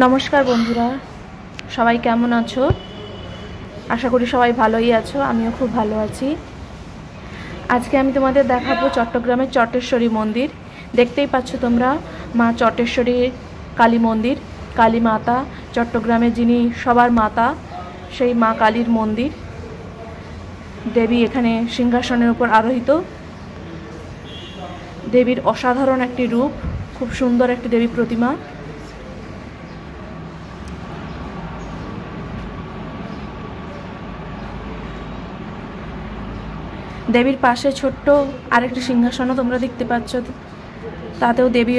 নমস্কার বন্ধুরা, সবাই কেমন আছো? আশা করি সবাই ভালোই আছো। আমিও খুব ভালো আছি। আজকে আমি তোমাদের দেখাবো চট্টগ্রামের চটেশ্বরী মন্দির। দেখতেই পাচ্ছ তোমরা, মা চটেশ্বরী কালী মন্দির, কালী মাতা, চট্টগ্রামের যিনি সবার মাতা, সেই মা কালীর মন্দির। দেবী এখানে সিংহাসনের উপর আরোহিত। দেবীর অসাধারণ একটি রূপ, খুব সুন্দর একটি দেবী প্রতিমা। দেবীর পাশে ছোট্ট আরেকটি সিংহাসনও তোমরা দেখতে পাচ্ছ, তাতেও দেবী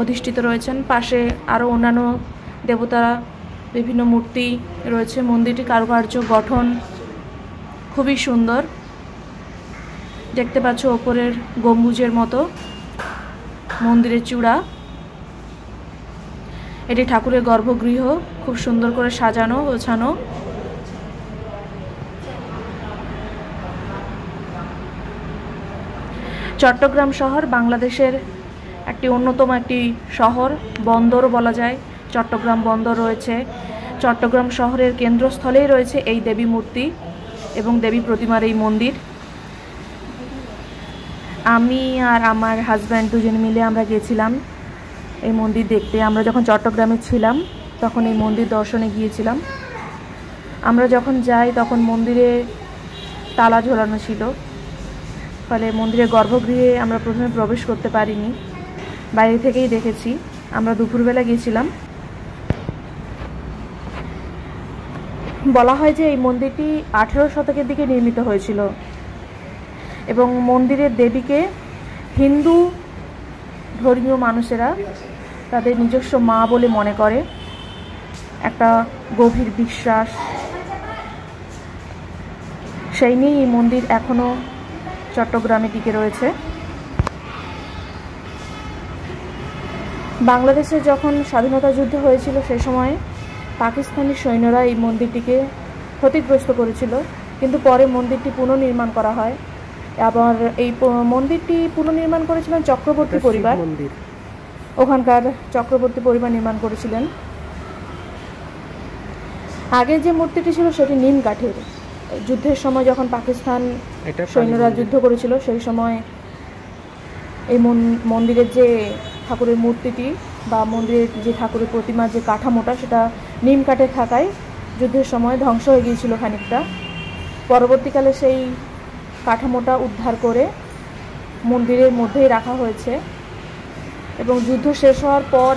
অধিষ্ঠিত রয়েছেন। পাশে আরও অন্যান্য দেবতারা, বিভিন্ন মূর্তি রয়েছে। মন্দিরটির কারুকার্য গঠন খুবই সুন্দর। দেখতে পাচ্ছ ওপরের গম্বুজের মতো মন্দিরের চূড়া। এটি ঠাকুরের গর্ভগৃহ, খুব সুন্দর করে সাজানো গোছানো। চট্টগ্রাম শহর বাংলাদেশের একটি অন্যতম একটি শহর, বন্দরও বলা যায়। চট্টগ্রাম বন্দর রয়েছে। চট্টগ্রাম শহরের কেন্দ্রস্থলেই রয়েছে এই দেবী মূর্তি এবং দেবী প্রতিমার এই মন্দির। আমি আর আমার হাজব্যান্ড দুজন মিলে আমরা গেছিলাম এই মন্দির দেখতে। আমরা যখন চট্টগ্রামে ছিলাম তখন এই মন্দির দর্শনে গিয়েছিলাম। আমরা যখন যাই তখন মন্দিরে তালা ঝোলানো ছিল, ফলে মন্দিরের গর্ভগৃহে আমরা প্রথমে প্রবেশ করতে পারিনি, বাইরে থেকেই দেখেছি। আমরা দুপুরবেলা গিয়েছিলাম। বলা হয় যে এই মন্দিরটি 18 শতকের দিকে নির্মিত হয়েছিল এবং মন্দিরের দেবীকে হিন্দু ধর্মীয় মানুষেরা তাদের নিজস্ব মা বলে মনে করে। একটা গভীর বিশ্বাস, সেই নিয়েই এই মন্দির এখনও চট্টগ্রামে টিকে রয়েছে। বাংলাদেশে যখন স্বাধীনতা যুদ্ধ হয়েছিল সেই সময় পাকিস্তানি সৈন্যরা এই মন্দিরটিকে ক্ষতিগ্রস্ত করেছিল, কিন্তু পরে মন্দিরটি পুনর্নির্মাণ করা হয়। আবার এই মন্দিরটি পুনর্নির্মাণ করেছিলেন চক্রবর্তী পরিবার। ওখানকার চক্রবর্তী পরিবার নির্মাণ করেছিলেন। আগে যে মূর্তিটি ছিল সেটি নিম কাঠের। যুদ্ধের সময় যখন পাকিস্তান সৈন্যরা যুদ্ধ করেছিল সেই সময় এই মন্দিরের যে ঠাকুরের মূর্তিটি বা মন্দিরের যে ঠাকুরের প্রতিমার যে কাঠামোটা, সেটা নিম কাঠে থাকায় যুদ্ধের সময় ধ্বংস হয়ে গিয়েছিল খানিকটা। পরবর্তীকালে সেই কাঠামোটা উদ্ধার করে মন্দিরের মধ্যেই রাখা হয়েছে এবং যুদ্ধ শেষ হওয়ার পর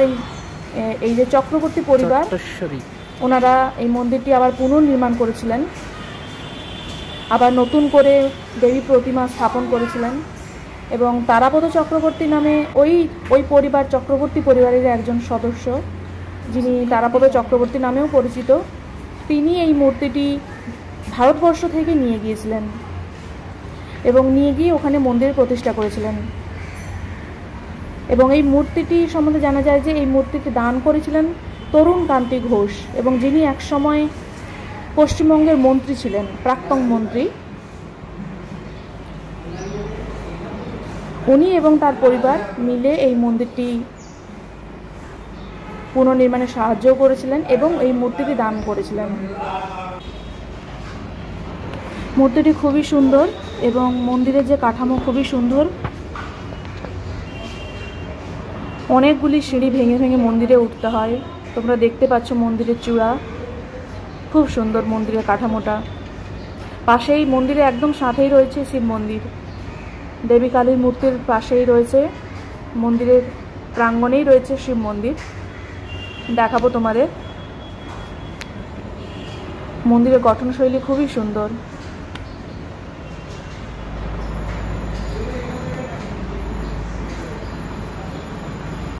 এই যে চক্রবর্তী পরিবার, ওনারা এই মন্দিরটি আবার পুনর্নির্মাণ করেছিলেন, আবার নতুন করে দেবী প্রতিমা স্থাপন করেছিলেন। এবং তারাপদ চক্রবর্তী নামে ওই পরিবার, চক্রবর্তী পরিবারের একজন সদস্য, যিনি তারাপদ চক্রবর্তী নামেও পরিচিত, তিনি এই মূর্তিটি ভারতবর্ষ থেকে নিয়ে গিয়েছিলেন এবং নিয়ে গিয়ে ওখানে মন্দির প্রতিষ্ঠা করেছিলেন। এবং এই মূর্তিটি সম্বন্ধে জানা যায় যে এই মূর্তিটি দান করেছিলেন তরুণ কান্তি ঘোষ, এবং যিনি একসময় পশ্চিমবঙ্গের মন্ত্রী ছিলেন, প্রাক্তন মন্ত্রী। উনি এবং তার পরিবার মিলে এই মন্দিরটি পুনর্নির্মাণে সাহায্য করেছিলেন এবং এই মূর্তিটি দান করেছিলেন। মূর্তিটি খুবই সুন্দর এবং মন্দিরের যে কাঠামো খুবই সুন্দর। অনেকগুলি সিঁড়ি ভেঙে ভেঙে মন্দিরে উঠতে হয়। তোমরা দেখতে পাচ্ছ মন্দিরের চূড়া, খুব সুন্দর মন্দিরের কাঠামোটা। পাশেই মন্দিরে একদম সাথেই রয়েছে শিব মন্দির। দেবী কালীর মূর্তির পাশেই রয়েছে, মন্দিরের প্রাঙ্গণেই রয়েছে শিব মন্দির। দেখাবো তোমাদের। মন্দিরের গঠনশৈলী খুবই সুন্দর।